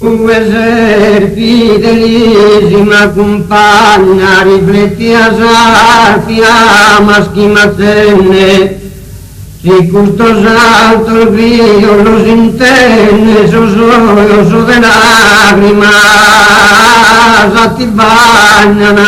Essere fidelissima compagna, rifletti a sarfia, maschimazzenne, si questo salto il grido lo si intende, so de lacrima, ti bagnano.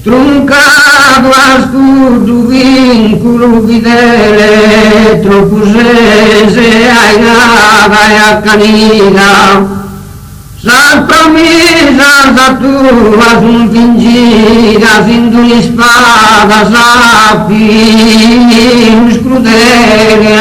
Truncato a scudo vincolo fidele, troppo se hai nada e a canina, sa promessa sa tua son fingita, sin tu spada sappi, scrudele.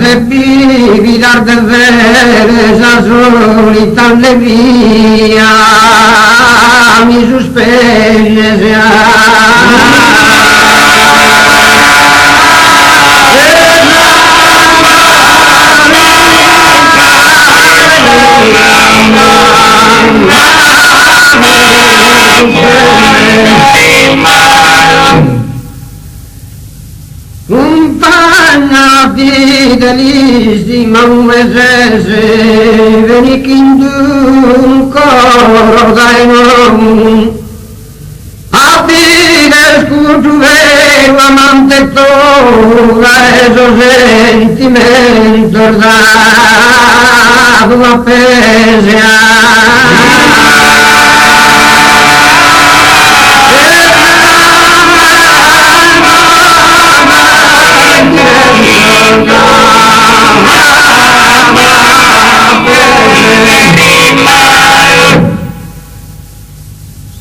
Se vivi dar de veres a solita mia mi suspende compagna fidelissima un mese veni un coro dai non a fine scudo vero amante tua e so sentimento dato a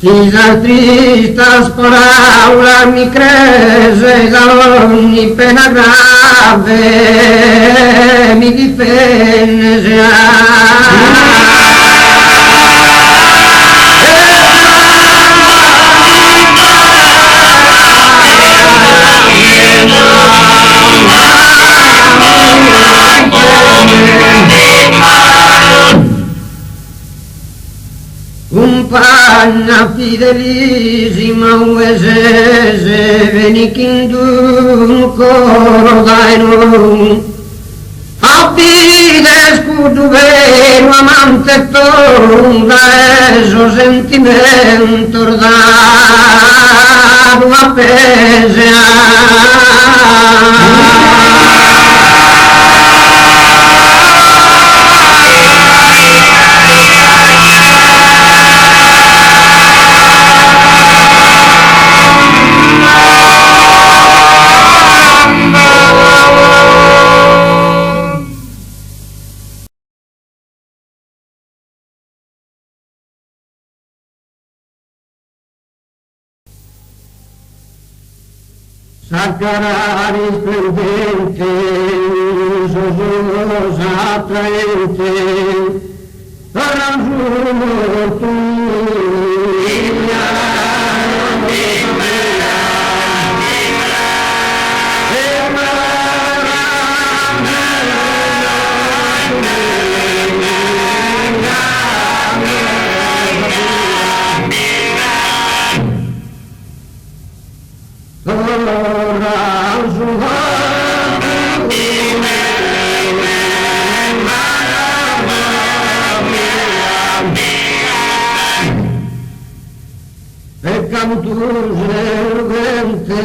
si las tristas palabras mi crece da ogni pena grave mi difende compagna fidelissima uesese veni un coro dai non a fide scudo vero amante tonda e so sentimento dato a Sacarà risplendente, sososa attraente, aranzuolo tu. E cantus urgente,